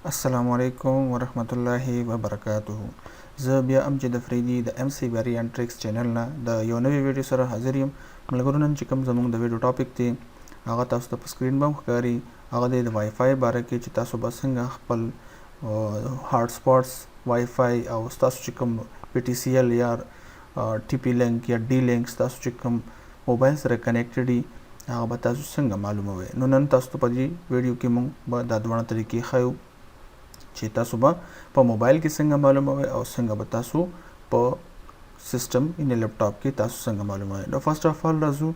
अस्सलामु अलैकुम वरहमतुल्लाहि वबरकातुहू. زه بیا هم چې د فریدي د ام سی بری اینڈ ټریکس چینل نه د یو نوې ویډیو سره حاضر یم. ملګرو نن چې کوم زموږ د ویډیو ټاپک دی هغه تاسو ته په سکرین باندې ښکاري. هغه د وای فای باره کې چې تاسو به څنګه خپل هارت سپاټس وای فای او تاسو چې کوم پی ټی سی ایل یا ټي پی لینک یا ډي لینک تاسو چې کوم موبایل سره کنیکټډ دي هغه به تاسو څنګه معلوموي. نو نن تاسو ته په دې ویډیو کې موږ به دا دوه طریقې ښیو چې تاسو به په موبایل کې څنګه معلوموي او څنګه به تاسو په سیستم ان لیپټاپ کې تاسو څنګه معلوموي. نو فرست اف آل راځو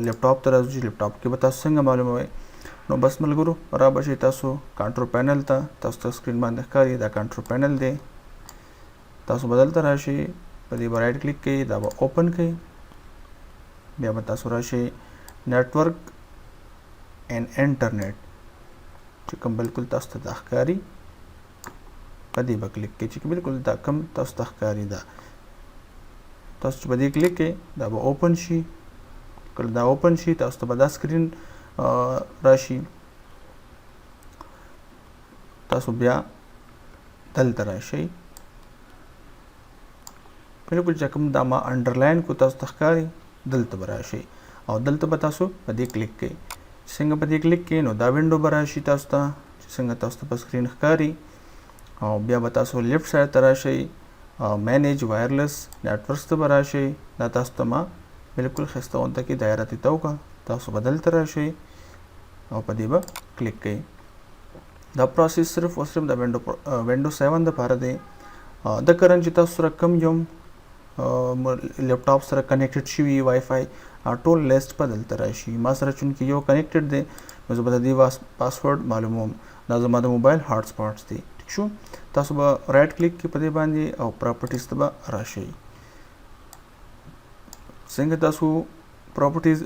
لیپټاپ ته راځو چې لیپټاپ کې به تاسو څنګه معلوموي. نو بس ملګرو را بشي تاسو کنټرول پینل ته تاسو ته سکرین باندې ښکاري دا کنټرول پینل دی. تاسو بدل ته راشي په دې رائټ کلیک کړئ دا به اوپن کړئ. بیا به تاسو راشي نیټورک اینڈ انټرنیټ چې کوم بالکل تاسو ته دا ښکاري په دې به کلیک کړئ چې بالکل دا کوم تاسو ته ښکاري دا تاسو چې په دې کلیک کړئ دا به اوپن شي. کله دا اوپن شي تاسو ته به دا سکرین راشي. تاسو بیا دلته راشئ بالکل چې کوم دا ما انډرلاین کو تاسو ته ښکاري دلته به راشئ او دلته به تاسو په دې کلیک کړئ. څنګه په دې کلیک کړئ نو دا وینډو به راشي تاسو ته چې څنګه تاسو ته په سکرین ښکاري او بیا به تاسو لیفټ سایډ ته راشئ مینیج وایرلیس نیټورکس ته به راشئ. دا تاسو ته ما بالکل ښایسته غونته کې دایره تېته وکړه. تاسو به دلته راشئ او په دې به کلیک کړئ. دا پروسیس صرف او صرف د وینډو 7 دپاره دی. د کرن چې تاسو سره کوم یو لیپټاپ سره کنیکټډ شوي وای فای ټول لیست په دلته راشي. ما سره چونکې یو کنیکټډ دی نو زه به د دې پاسورډ معلوموم. دا زما د موبایل هارت سپاټس دی. ټیک شو. تاسو به رائټ کلیک کې په دې باندې او پراپرټیز ته به راشئ. څنګه تاسو پراپرټیز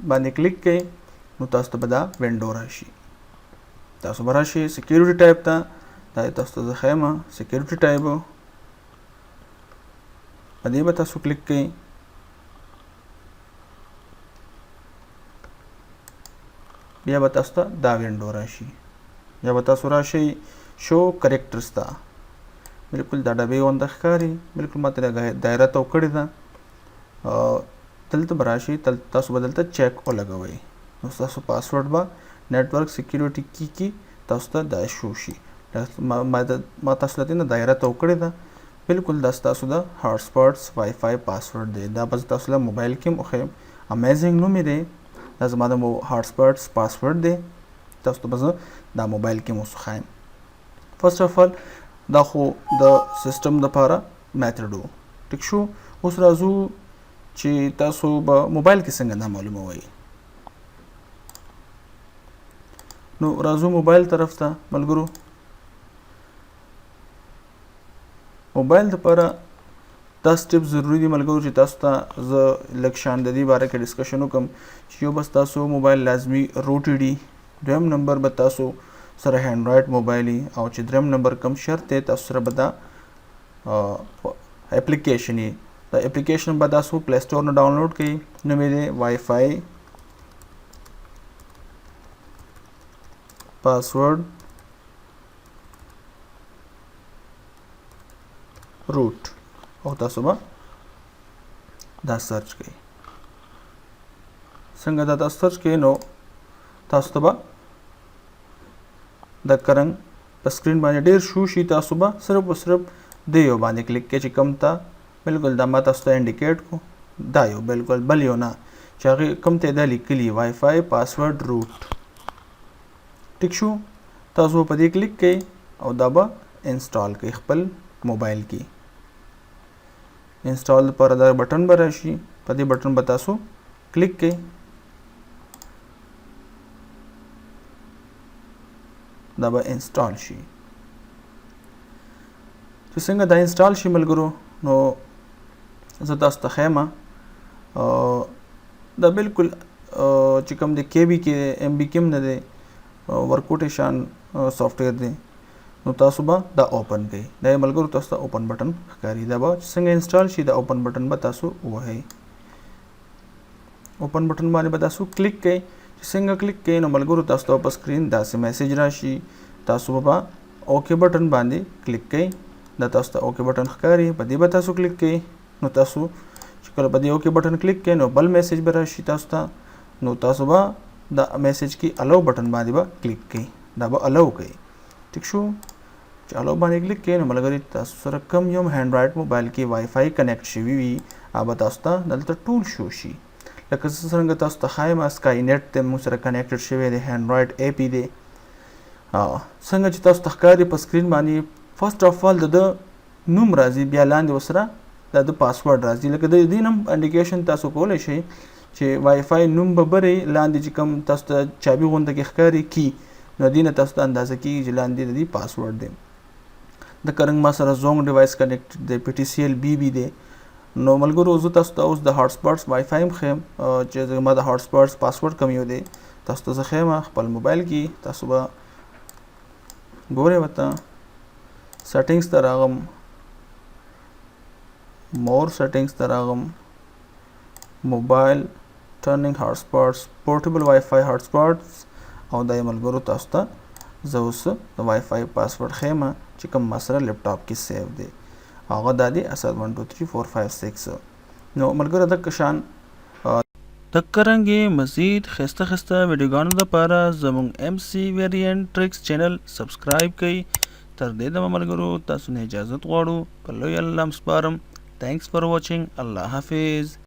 باندې کلیک کړئ نو تاسو ته به دا وینډو راشي. تاسو به راشئ سکیورټي ټایپ ته. دا تاسو ته زه ښیم سکیورټي ټایپ په دې به تاسو کلیک کړئ. بیا به تاسو ته دا وینډو راشي. بیا به تاسو راشئ شو کریکټرز ته. بالکل دا ډبې غونډه ښکاري بالکل ماته دایره تو کړې ده. دلته به راشئ تاسو به دلته چیک ولګوئ نو تاسو پاسورډ به نیټورک سکیورټي کی تاسو ته دا شو شي. ما تاسو ته نه دایره تو کړې ده بالکل دا تاسو د هارت سپاټس وای فای پاسورډ دی. دا به تاسو له موبایل کې مخیم امیزنګ نوم دی. دا زما د هارت سپاټس پاسورډ دی. تاسو ته به دا موبایل کې مو ښایم. فرست اف آل دا خو د سیستم دپاره میتھډ و. ټیک شو. اوس راځو چې تاسو به موبایل کې څنګه دا معلوموئ. نو راځو موبایل طرف ته ملګرو. موبایل دپاره دا سټپ ضروري دي ملګرو چې تاسو ته زه لږ شان د دې باره کې ډسکشن وکړم چې یو بس تاسو موبایل لازمي روټ ډي. دویم نمبر به تاسو سره هینډرایډ موبایل او چې دریم نمبر کم شرط دی تاسو سره به دا اپلیکیشن یې دا اپلیکیشن به تاسو پلی سټور نه ډاونلوډ کړئ. نوم یې دی وای فای پاسورډ روټ او تاسو به دا سرچ کړئ. څنګه دا تاسو سرچ کړئ نو تاسو ته به د کرنګ په سکرین باندې ډېر شو شي. تاسو به صرف او صرف د یو باندې کلیک کړئ چې کوم ته بالکل دا ما تاسو ته انډیکیټ کو دا یو بالکل بل یو نه چې هغې کوم ته دا لیکلي وای فای پاسورډ روټ. ټیک شو. تاسو په دې کلیک کړئ او دا به انسټال کړئ خپل موبایل کې. انسټال لپاره دا بټن به راشي. په دې بټن به تاسو کلیک کړئ. دا به انسټال شي. چې څنګه دا انسټال شي ملګرو نو زه تاسو ته ښیم دا بالکل چې کوم د کې بي کې ایم بي کې هم نه دی ورکوټې شان سافټویر دی. نو تاسو به دا اوپن کړئ. دا ملګرو تاسو ته اوپن بټن ښکاري. دا به څنګه انسټال شي دا اوپن بټن به تاسو ووهئ. اوپن بټن باندې به تاسو کلیک کړئ څنګه کلیک کړئ نو ملګرو تاسو ته په سکرین داسې میسج راشي. تاسو به اوکې بټن باندې کلیک کړئ. دا تاسو ته اوکې بټن ښکاري، په دې به تاسو کلیک کړئ. نو تاسو چې کله په دې اوکې بټن کلیک کړئ نو بل میسج به راشي تاسو ته. نو تاسو به دا میسج کې الو بټن باندې به کلیک کړئ. دا به الو کوي. ټیک شو؟ چې الو باندې کلیک کړئ نو ملګري تاسو سره کوم یو هینډرایډ موبایل کې وای فای کنیکټ شوي وي هغه تاسو ته دلته ټول شو شي. لکه څنګه تاسو ته ښایم سکای نیټ ته موږ سره کنیکټډ شوی دی، هینډرایډ ایپ دی. څنګه چې تاسو ته ښکاري په سکرین باندې فرست اف آل د نوم راځي، بیا لاندې ورسره د پاسورډ راځي. لکه د دې نوم انډیکیشن تاسو کولی شئ چې وای فای نوم به برې لاندې چې کوم تاسو ته چابي غونډه کې ښکاري کی، نو دې نه تاسو ته اندازه کېږي چې لاندې د دې پاسورډ دی. د کرنګ ما سره زونګ ډیوایس کنیکټ دی، پی ټي سی ایل بی بي دی. نو ملګرو زه تاسو ته اوس د هاټ سپاټس وای فای هم ښیم چې زما د هاټ سپاټس پاسورډ کوم یو دی تاسو ته زه ښیم. خپل موبایل کې تاسو به ګورئ ورته سیټینګس ته راغم، مور سیټینګس ته راغم، موبایل ټرنینګ هاټ سپاټس پورټیبل وای فای هاټ سپاټس، او دا یې ملګرو تاسو ته زه اوس د وای فای پاسورډ ښیم چې کوم ما سره لیپټاپ کې سیو دی. هغه دا دی اسد 1 2 3 4 5 6. نو ملګرو دغه شان تکرنګي مزید خسته ویډیوګانو لپاره زموږ ام سی ویریانټ ټریکس چینل سبسکرایب کړئ. تر دې دمه ملګرو تاسو نه اجازه غواړو په لوی الله سپارم. تھینکس فار واچینګ. الله حافظ.